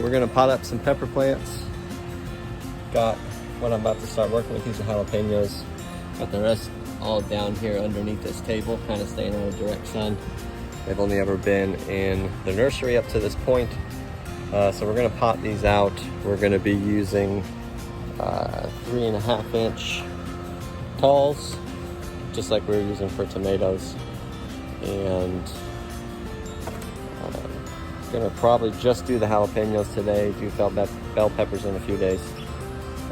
we're gonna pot up some pepper plants. Got what I'm about to start working with. These are jalapeños. Got the rest all down here underneath this table, kind of staying out of direct sun. They've only ever been in the nursery up to this point. So we're gonna pot these out. We're gonna be using 3.5 inch talls, just like we were using for tomatoes. And gonna probably just do the jalapeños today, do bell peppers in a few days.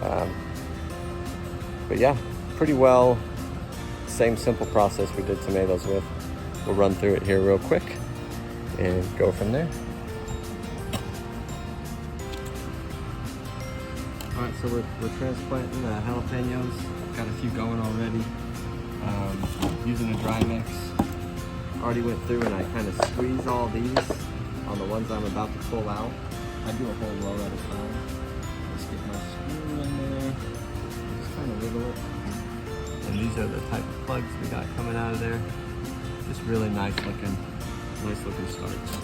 But yeah, pretty well, same simple process we did tomatoes with. We'll run through it here real quick and go from there. All right, so we're transplanting the jalapeños. Got a few going already. Using a dry mix. Already went through and I kind of squeeze all these on the ones I'm about to pull out. I do a whole row at a time. Just get my screw in there. Just kind of wiggle it. And these are the type of plugs we got coming out of there. Just really nice looking starts.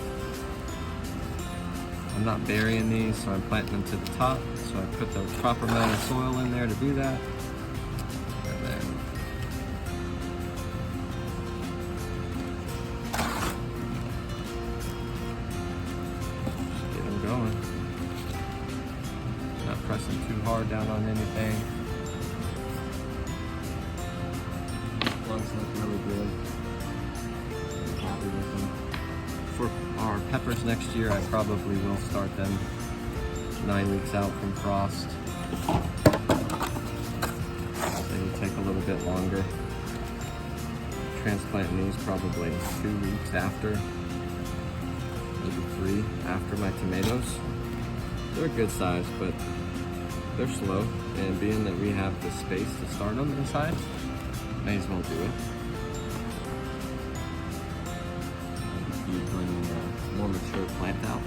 I'm not burying these, so I'm planting them to the top. So I put the proper amount of soil in there to do that. And then get them going. Not pressing too hard down on anything. Plugs look really good. I'm happy with them. For our peppers next year, I probably will start them 9 weeks out from frost. They will take a little bit longer. Transplanting these probably 2 weeks after, maybe 3 after my tomatoes. They're a good size, but they're slow. And being that we have the space to start them inside, may as well do it. Bringing a more mature plant out.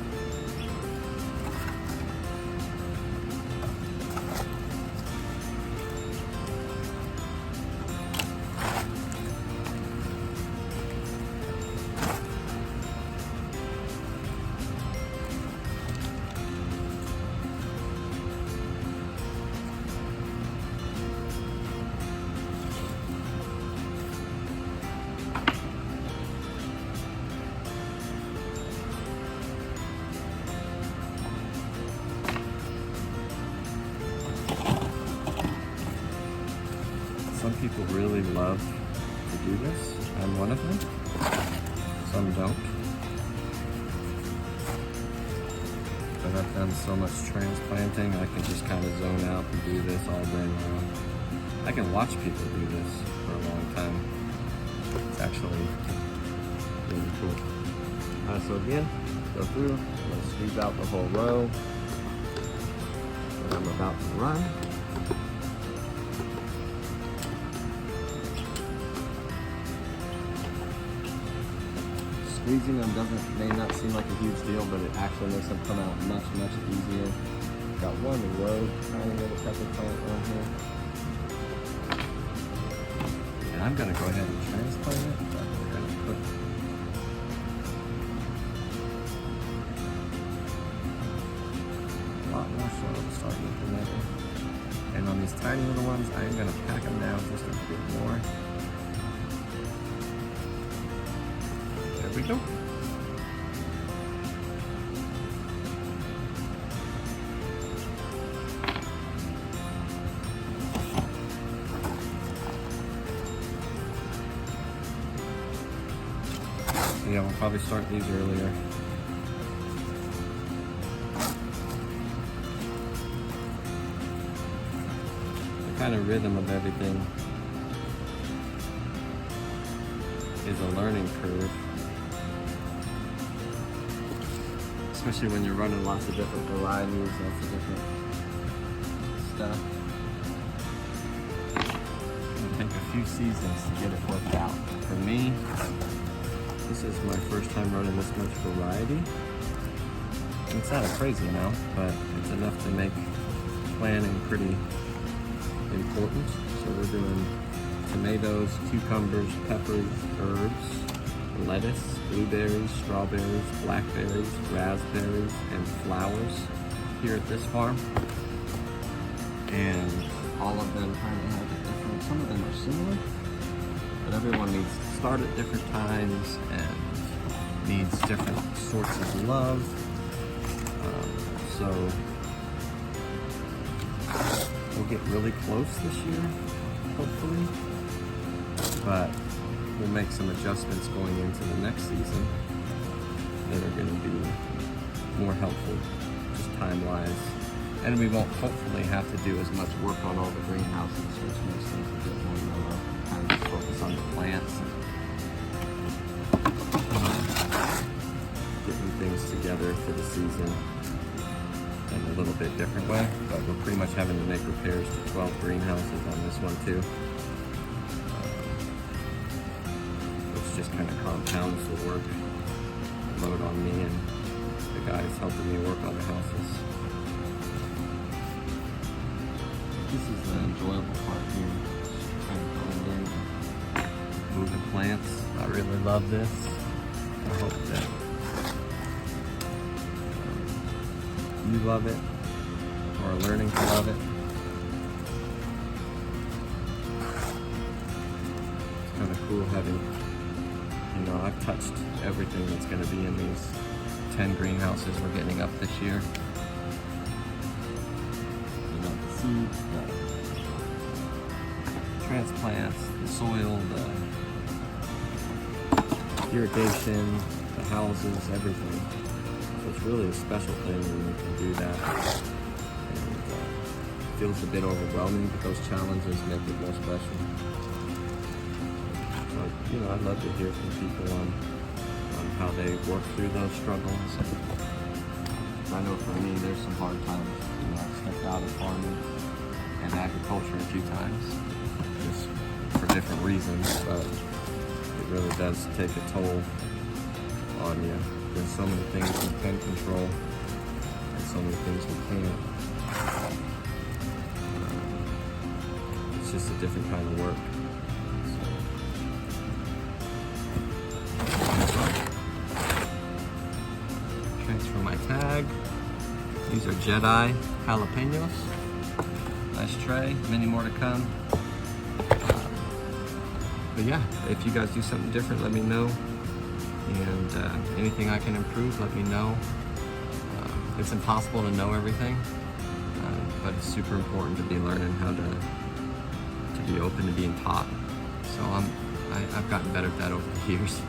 Some people really love to do this. I'm one of them. Some don't. But I've done so much transplanting, I can just kind of zone out and do this all day long. I can watch people do this for a long time. It's actually really cool. So again, go through, I'm going to squeeze out the whole row that I'm about to run. Squeezing them may not seem like a huge deal, but it actually makes them come out much easier. Got one row, tiny little pepper plant on here. And I'm gonna go ahead and transplant it. So we're gonna put a lot more soil to start implementing. And on these tiny little ones, I am gonna pack them down just a bit more. There we go. Yeah, we'll probably start these earlier. The kind of rhythm of everything is a learning curve. Especially when you're running lots of different varieties, lots of different stuff. It'll take a few seasons to get it worked out. For me, this is my first time running this much variety. It's not a crazy amount, but it's enough to make planning pretty important. So we're doing tomatoes, cucumbers, peppers, herbs, lettuce, blueberries, strawberries, blackberries, raspberries, and flowers here at this farm. And all of them kind of have a different, some of them are similar, but everyone needs to start at different times and needs different sorts of love. So we'll get really close this year, hopefully, but we'll make some adjustments going into the next season that are going to be more helpful, just time-wise. And we won't hopefully have to do as much work on all the greenhouses, which makes things a bit more mellow. Kind of focus on the plants and getting things together for the season in a little bit different way. But we're pretty much having to make repairs to 12 greenhouses on this one too. Which just kind of compounds the work load on me and the guys helping me work on the houses. This is the enjoyable part here. Kind of going in, moving plants. I really love this. I hope that you love it or are learning to love it. It's kind of cool having, you know, I've touched everything that's going to be in these 10 greenhouses we're getting up this year. Seeds, the transplants, the soil, the irrigation, the houses, everything. So it's really a special thing when you can do that. And it feels a bit overwhelming, but those challenges make it more special. But, you know, I'd love to hear from people on how they work through those struggles. I know for me, there's some hard times. You know, I've stepped out of farming and agriculture a few times, just for different reasons, but it really does take a toll on you. There's so many things we can control, and so many things we can't. It's just a different kind of work. Transfer my tag. These are Jedi Jalapeños. Nice tray, many more to come. But yeah, if you guys do something different, let me know. And anything I can improve, let me know. It's impossible to know everything, but it's super important to be learning how to be open to being taught. So I've gotten better at that over the years.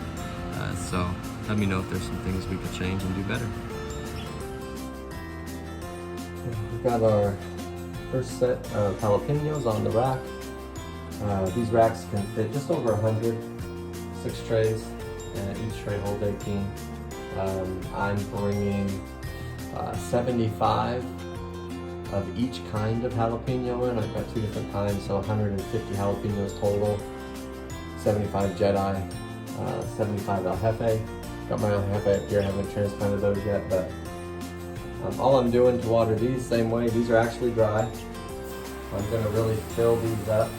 So let me know if there's some things we could change and do better. We've got our first set of jalapenos on the rack. These racks can fit just over 100, 6 trays, and each tray holds 18. I'm bringing 75 of each kind of jalapeno in. I've got 2 different kinds, so 150 jalapenos total, 75 Jedi, 75 El Jefe. Got my El Jefe up here, I haven't transplanted those yet, but all I'm doing to water these, same way, these are actually dry. I'm gonna really fill these up.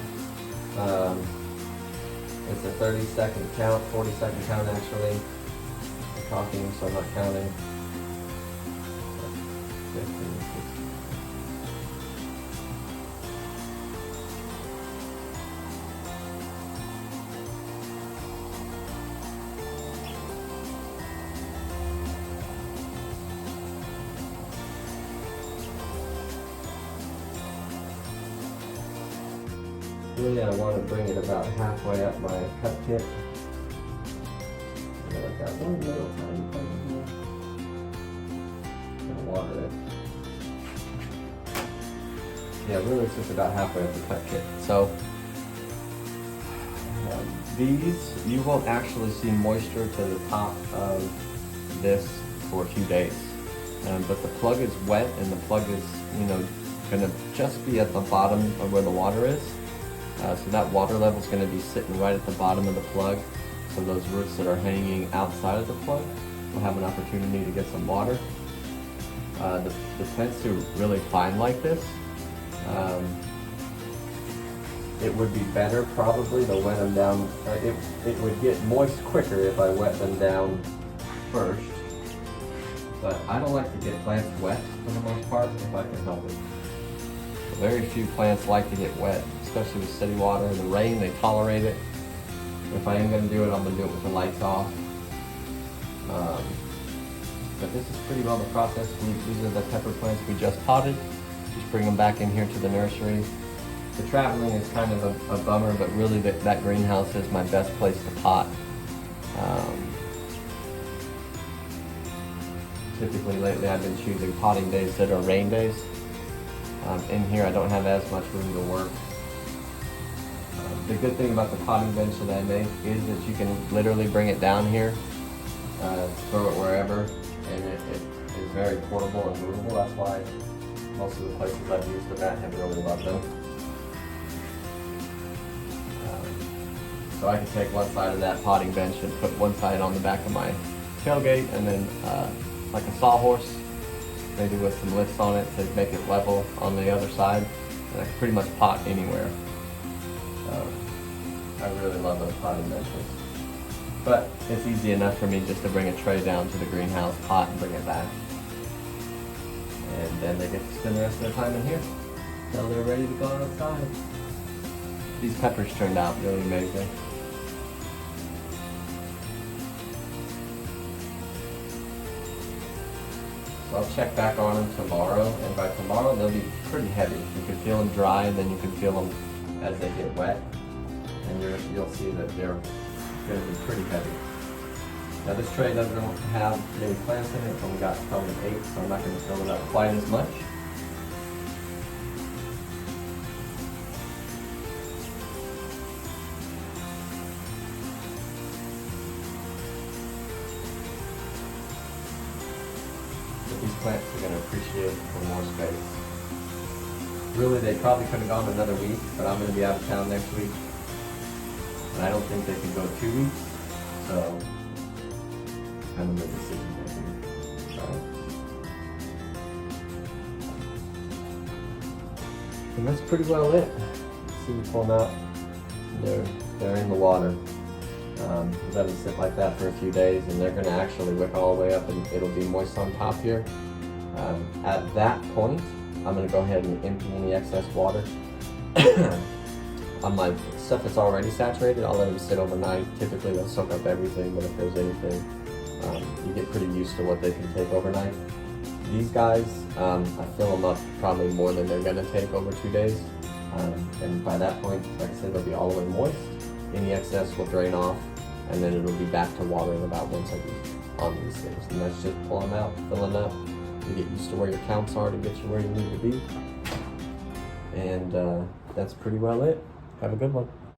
It's a 30-second count, 40-second count actually. I'm talking, so I'm not counting. 15, 16. Really, I want to bring it about halfway up my cut kit. And then I've got one little tiny part in here. Gonna water it. Yeah, really, it's just about halfway up the cut kit. So these, you won't actually see moisture to the top of this for a few days. But the plug is wet, and the plug is, you know, gonna just be at the bottom of where the water is. So that water level is going to be sitting right at the bottom of the plug. So those roots that are hanging outside of the plug will have an opportunity to get some water. The plants do really fine like this. it would be better probably to wet them down. It would get moist quicker if I wet them down first. But I don't like to get plants wet for the most part if I can help it. Very few plants like to get wet, especially with city water and the rain. They tolerate it. If I am going to do it, I'm going to do it with the lights off. But this is pretty well the process. These are the pepper plants we just potted. Just bring them back in here to the nursery. The traveling is kind of a bummer, but really that greenhouse is my best place to pot. Typically lately I've been choosing potting days that are rain days. In here I don't have as much room to work. The good thing about the potting bench that I make is that you can literally bring it down here, throw it wherever, and it is very portable and movable. That's why most of the places I've used them at have really loved them. So I can take one side of that potting bench and put one side on the back of my tailgate, and then like a sawhorse, maybe with some lifts on it to make it level on the other side, and I can pretty much pot anywhere. I really love those potting benches. But it's easy enough for me just to bring a tray down to the greenhouse, pot, and bring it back. And then they get to spend the rest of their time in here until they're ready to go outside. These peppers turned out really amazing. So I'll check back on them tomorrow, and by tomorrow they'll be pretty heavy. You can feel them dry, and then you can feel them as they get wet, and you'll see that they're going to be pretty heavy. Now this tray doesn't have many plants in it. It's only got probably 8, so I'm not going to fill it up quite as much. But these plants are going to appreciate for more space. Really, they probably could have gone another week, but I'm going to be out of town next week. And I don't think they can go 2 weeks, so kind of a decision making. And that's pretty well it. See, we pull them out. They're in the water. Let them sit like that for a few days, and they're going to actually wick all the way up, and it'll be moist on top here. At that point, I'm going to go ahead and empty any excess water. On my stuff that's already saturated, I'll let them sit overnight. Typically they'll soak up everything, but if there's anything, you get pretty used to what they can take overnight. These guys, I fill them up probably more than they're going to take over 2 days. And by that point, like I said, they'll be all the way moist. Any excess will drain off, and then it'll be back to watering about once a week on these things. And that's just pull them out, filling up. You get used to where your counts are to get you where you need to be. And that's pretty well it. Have a good one.